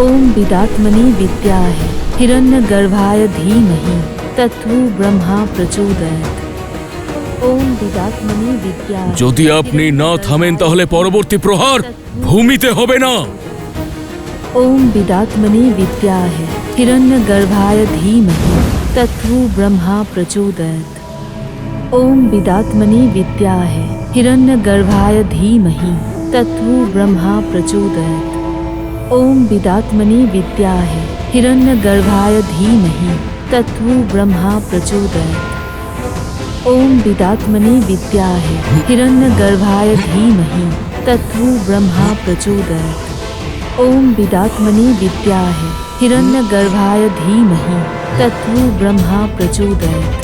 ओम विदात्मने विद्याहे हिरण्यगर्भाय धीमहि तत्तु ब्रह्मा प्रचोदयात्। ओम विदात्मने विद्याहे যদি আপনি না থামেন তাহলে পরবর্তী প্রহার ভূমিতে হবে না। ओम विदात्मने विद्याहे हिरण्यगर्भाय धीमहि तत्तु ब्रह्मा प्रचोदयात्। ओम विदात्मने विद्याहे हिरण्यगर्भाय धीमहि तत्तु ब्रह्मा प्रचोदयात्। ओम विदात्मने विद्याहे हिरण्यगर्भाय धीमहि तत्तु ब्रह्मा प्रचोदयात्। ओम विदात्मने विद्याहे हिरण्यगर्भाय धीमहि तत्तु ब्रह्मा प्रचोदयात्। ओम विदात्मने विद्याहे हिरण्यगर्भाय धीमहि तत्तु ब्रह्मा प्रचोदयात्।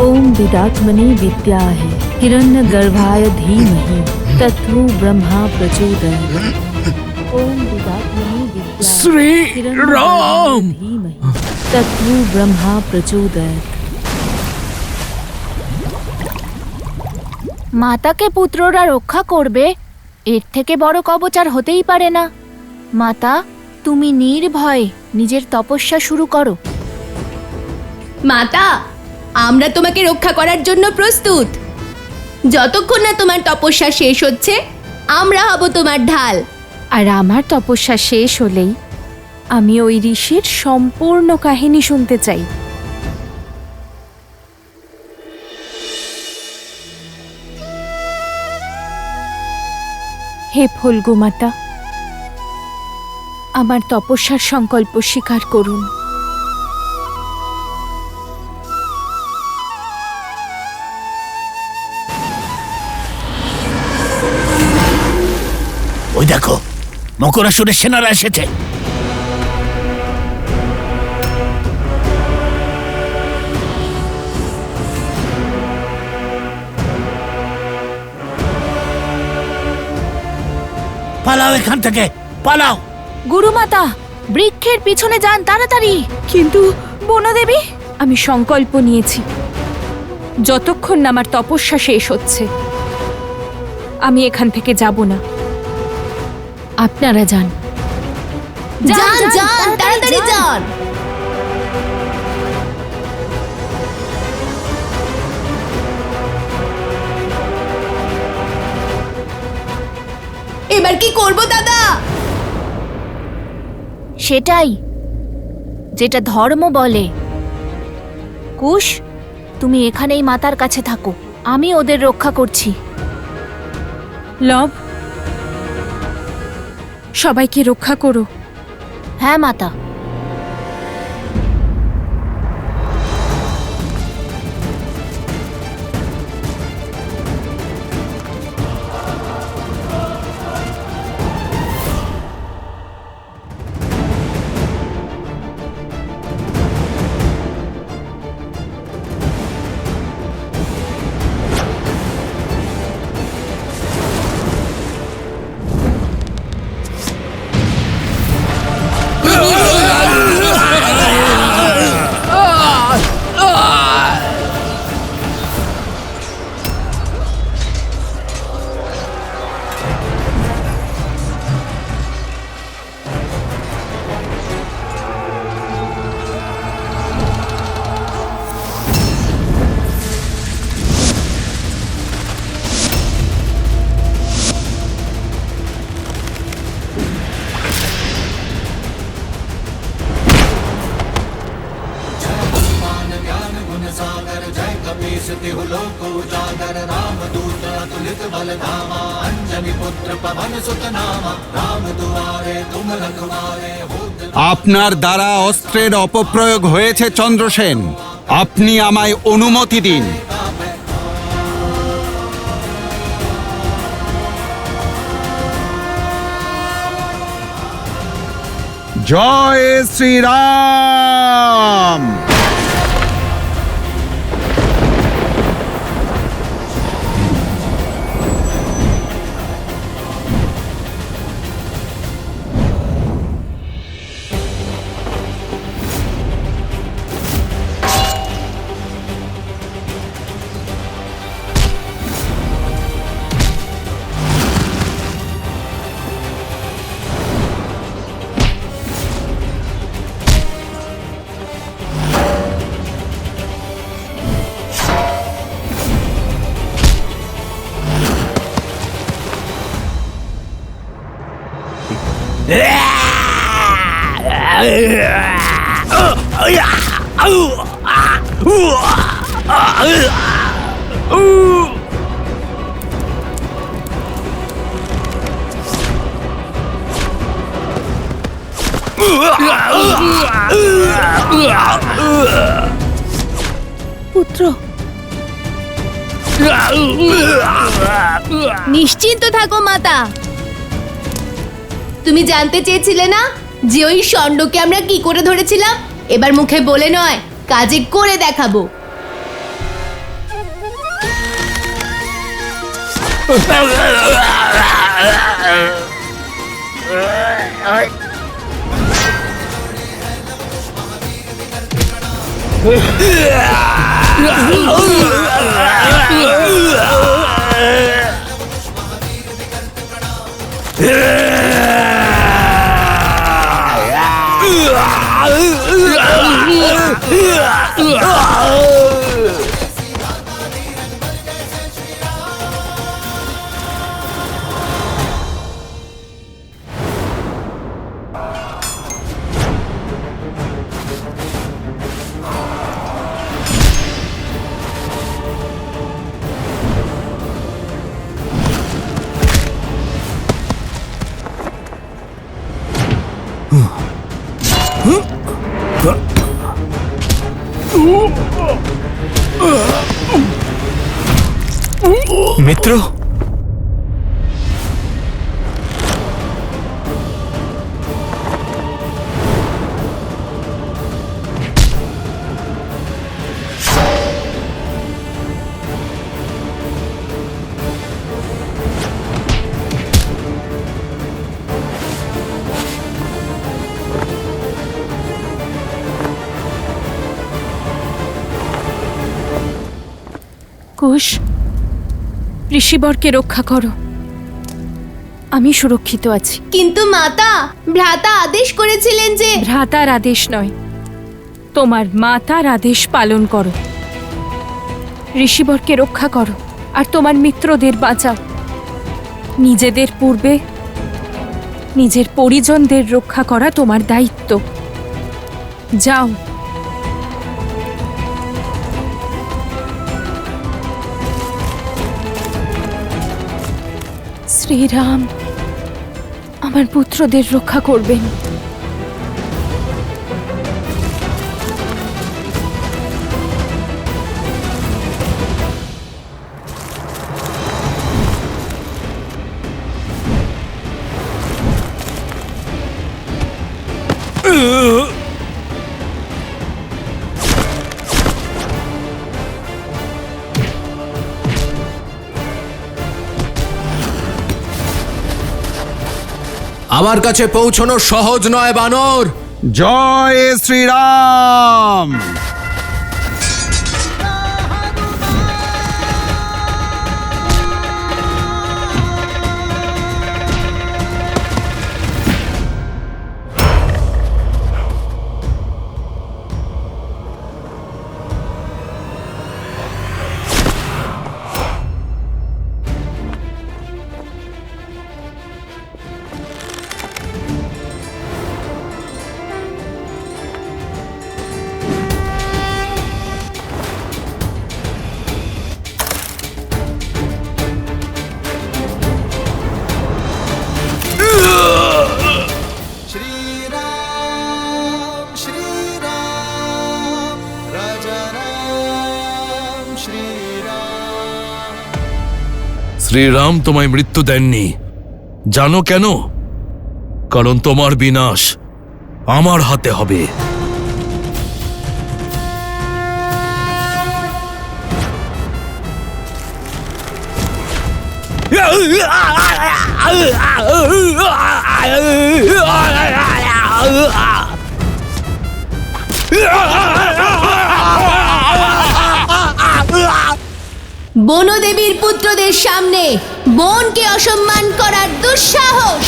ओम विदात्मने विद्याहे हिरण्यगर्भाय धीमहि तत्तु ब्रह्मा प्रचोदयात्। ओम विदात्मने विद्याहे श्री राम धीमहि तत्तु ब्रह्मा प्रचोदयात्। মাতাকে পুত্ররা রক্ষা করবে, এর থেকে বড় কবচ আর হতেই পারে না। মাতা, তুমি নির্ভয়ে নিজের তপস্যা শুরু করো। মাতা, আমরা তোমাকে রক্ষা করার জন্য প্রস্তুত। যতক্ষণ না তোমার তপস্যা শেষ হচ্ছে, আমরা হব তোমার ঢাল। আর আমার তপস্যা শেষ হলেই আমি ওই ঋষির সম্পূর্ণ কাহিনী শুনতে চাই। হে ফল্গু মাতা, আমার তপস্যার সংকল্প স্বীকার করুন। ওই দেখো, মকরাসুরের সেনারা এসেছে। পালাও এখান থেকে, পালাও। গুরুমাতা, বৃক্ষের পিছনে যান তাড়াতাড়ি। কিন্তু বনদেবী, আমি সংকল্প নিয়েছি, যতক্ষণ না আমার তপস্যা শেষ হচ্ছে আমি এখান থেকে যাব না। আপনারা যান। যান যান, তাড়াতাড়ি যান। এবার কি করব দাদা? সেটাই যেটা ধর্ম বলে। কুশ, তুমি এখানেই মাতার কাছে থাকো। আমি ওদের রক্ষা করছি। লব, সবাইকে রক্ষা করো। হ্যাঁ মাতা। আপনার দ্বারা অস্ত্রের অপপ্রয়োগ হয়েছে চন্দ্রসেন। আপনি আমায় অনুমতি দিন। জয় শ্রীরাম। পুত্র, নিশ্চিন্ত থাকো মাতা। তুমি জানতে চেয়েছিলে না যে ওই ষণ্ডকে আমরা কি করে ধরেছিলাম? এবার মুখে বলে নয়, কাজে করে দেখাবো। মিত্র, কুশ, ঋষিবরকে রক্ষা করো। আমি সুরক্ষিত আছি। কিন্তু মাতা, ভ্রাতা আদেশ করেছিলেন যে... ভ্রাতার আদেশ নয়, তোমার মাতার আদেশ পালন করো। ঋষিবরকে রক্ষা করো আর তোমার মিত্রদের বাঁচাও। নিজেদের পূর্বে নিজের পরিজনদের রক্ষা করা তোমার দায়িত্ব। যাও। শ্রীরাম আমার পুত্রদের রক্ষা করবেন। আমার কাছে পৌঁছানো সহজ নয় বানর। জয় শ্রীরাম। শ্রীরাম তোমায় মৃত্যু দেননি, জানো কেন? কারণ তোমার বিনাশ আমার হাতে হবে। বনদেবীর পুত্রদের সামনে বোনকে অসম্মান করার দুঃসাহস!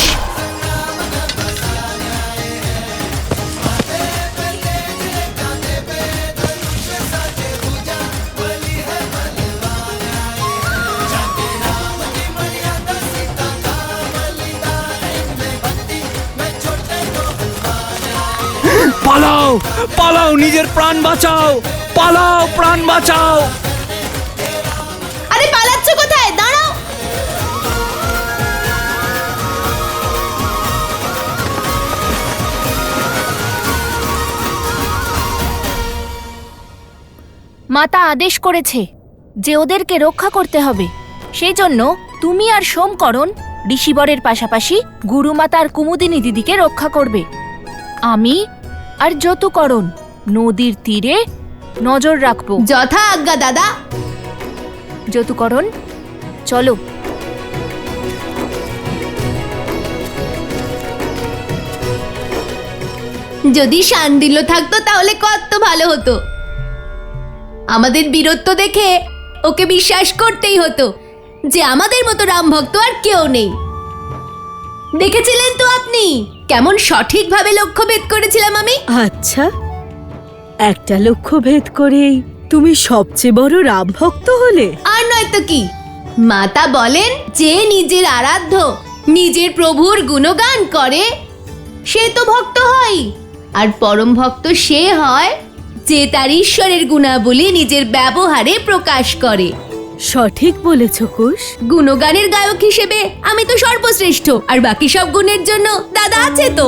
পালাও পালাও, নিজের প্রাণ বাঁচাও, পালাও, প্রাণ বাঁচাও। আরে পালাচ্ছ কোথায়? দাঁড়াও! মাতা আদেশ করেছে যে ওদেরকে রক্ষা করতে হবে। সেই জন্য তুমি আর সোমকরণ ঋষিবরের পাশাপাশি গুরুমাতা আর কুমুদিনী দিদিকে রক্ষা করবে। আমি আর যতুকরণ নদীর তীরে নজর রাখবো। যথা আজ্ঞা দাদা। যতুকরণ চলো। যদি শান্ডিল্য থাকতো তাহলে কত ভালো হতো। আমাদের বীরত্ব দেখে ওকে বিশ্বাস করতেই হতো যে আমাদের মতো রাম ভক্ত আর কেউ নেই। দেখেছিলেন তো আপনি কেমন সঠিকভাবে লক্ষ্যভেদ করেছিলাম আমি? আচ্ছা, একটা লক্ষ্য ভেদ করেই তুমি সবচেয়ে বড় রাম ভক্ত হলে? আর নয়তো কি, মাতা বলেন যে নিজের আরাধ্য নিজের প্রভুর গুণগান করে সে তো ভক্ত হয়, আর পরম ভক্ত সে হয় যে তার ঈশ্বরের গুণাবলী নিজের ব্যবহারে প্রকাশ করে। সঠিক বলেছ কুশ। গুণগানের গায়ক হিসেবে আমি তো সর্বশ্রেষ্ঠ, আর বাকি সব গুণের জন্য দাদা আছে তো।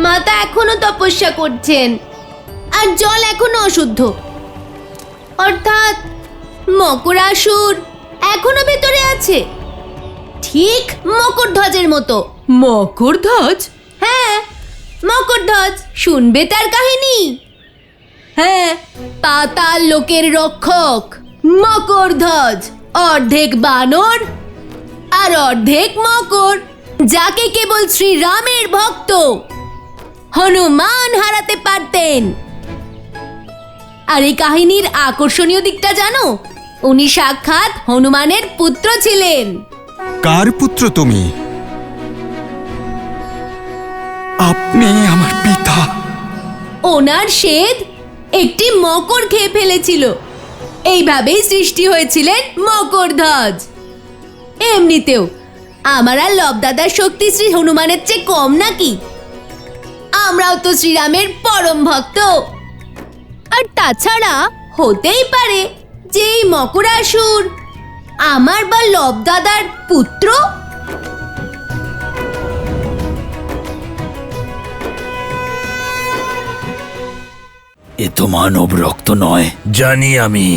মাতা এখনো তপস্যা করছেন, আর জল এখনো অশুদ্ধ, অর্থাৎ মকরাসুর এখনো ভেতরে আছে, ঠিক মকরধ্বজের মতো। মকরধ্বজ? হ্যাঁ, মকরধ্বজ। শুনবে তার কাহিনী? হ্যাঁ, পাতাল লোকের রক্ষক মকরধ্বজ, অর্ধেক বানর আর অর্ধেক মকর, যাকে কেবল শ্রীরামের ভক্ত হনুমান হারাতে পারতেন। আর এই কাহিনীর আকর্ষণীয় দিকটা জানো? উনি সাক্ষাৎ হনুমানের পুত্র ছিলেন। কার পুত্র তুমি? আপনি আমার পিতা। ওনার শ্বেত একটি মকর খেয়ে ফেলেছিল, এইভাবেই সৃষ্টি হয়েছিলেন মকরধ্বজ। এমনিতেও আমার আর লবদাদার শক্তি শ্রী হনুমানের চেয়ে কম নাকি? আমরাও তো শ্রীরামের পরম ভক্ত। আর তাছাড়া হতেই পারে যে এই মকরাসুর আমার বা লব দাদার পুত্র। এ তো মানব রক্ত নয়। জানি আমি,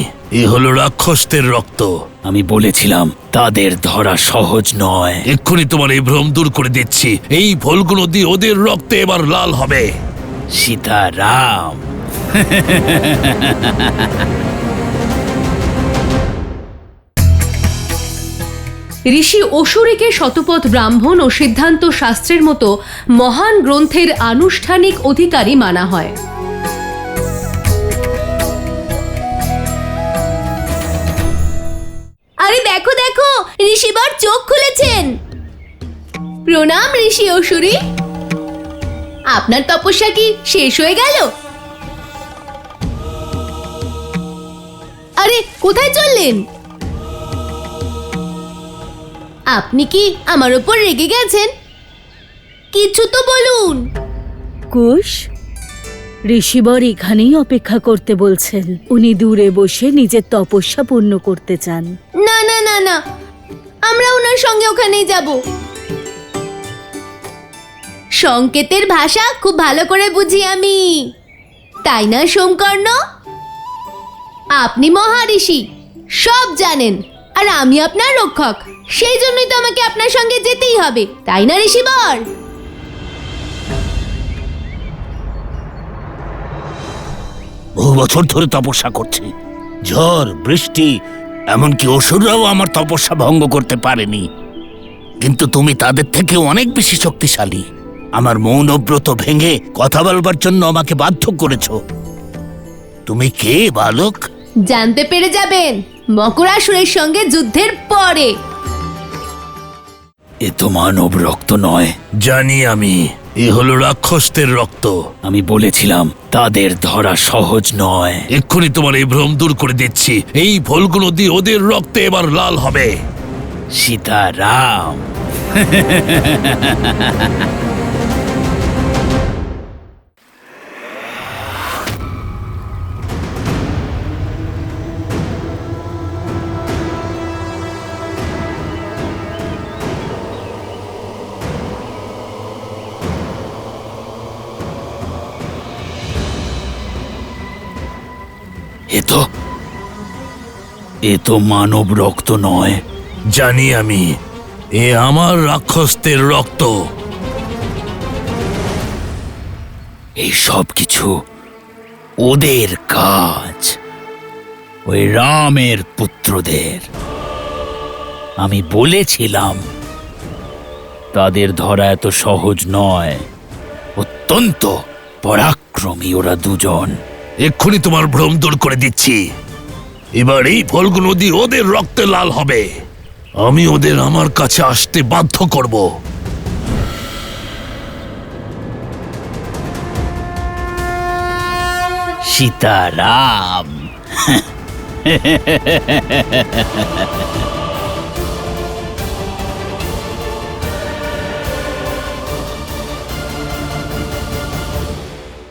এ হলো রাক্ষসদের রক্ত। আমি বলেছিলাম তাদের ধরা সহজ নয়। এক্ষুনি তোমার এই ভ্রম দূর করে দিচ্ছি। এই ফলগুলো দিয়ে ওদের রক্তে এবার লাল হবে। সীতারাম। ঋষি অসুরীকে শতপথ ব্রাহ্মণ ও সিদ্ধান্ত শাস্ত্রের মতো মহান গ্রন্থের আনুষ্ঠানিক অধিকারী মানা হয়। আরে দেখো দেখো, ঋষিবর চোখ খুলেছেন। প্রণাম ঋষি অসুরী, আপনার তপস্যা কি শেষ হয়ে গেল? আরে কোথায় চললেন? আপনি কি আমার উপর রেগে গেছেন? কিছু তো বলুন। কুশ, ঋষিবর এখানেই অপেক্ষা করতে বলছেন। উনি দূরে বসে নিজের তপস্যা পূর্ণ করতে চান। না না না না, আমরা ওনার সঙ্গে ওখানেই যাব। সংকেতের ভাষা খুব ভালো করে বুঝি আমি, তাই না সোমকর্ণ? আপনি মহারিষি, সব জানেন, আর আমি আপনার রক্ষক। সেই জন্যই তো আমাকে আপনার সঙ্গে যেতেই হবে, তাই না ঋষিবর? বহু বছর ধরে তপস্যা করছি। ঝড় বৃষ্টি এমনকি অসুররাও আমার তপস্যা ভঙ্গ করতে পারেনি, কিন্তু তুমি তাদের থেকে অনেক বেশি শক্তিশালী। আমার মৌনব্রত ভেঙে কথা বলবার জন্য আমাকে বাধ্য করেছ। তুমি কে বালক? জানতে পেরে যাবেন মকরাসুরের সঙ্গে যুদ্ধের পরে। এ তো মানব রক্ত নয়। জানি আমি, এ হলো রাক্ষসদের রক্ত। আমি বলেছিলাম তাদের ধরা সহজ নয়। এক্ষুনি তোমার এই ভ্রম দূর করে দিচ্ছি। এই ফলগুলো দিয়ে ওদের রক্তে এবার লাল হবে। সীতারাম। এ তো মানব রক্ত নয়। জানি আমি, এ আমার রাক্ষসদের রক্ত। এই সব কিছু ওদের কাজ, ওই রামের পুত্রদের। আমি বলেছিলাম তাদের ধরা এত সহজ নয়। অত্যন্ত পরাক্রমী ওরা দুজন। এক্ষুনি তোমার ভ্রম দূর করে দিচ্ছি। এবার এই ফলগুলো দিয়ে ওদের রক্তে লাল হবে। আমি ওদের আমার কাছে আসতে বাধ্য করব। সীতারাম।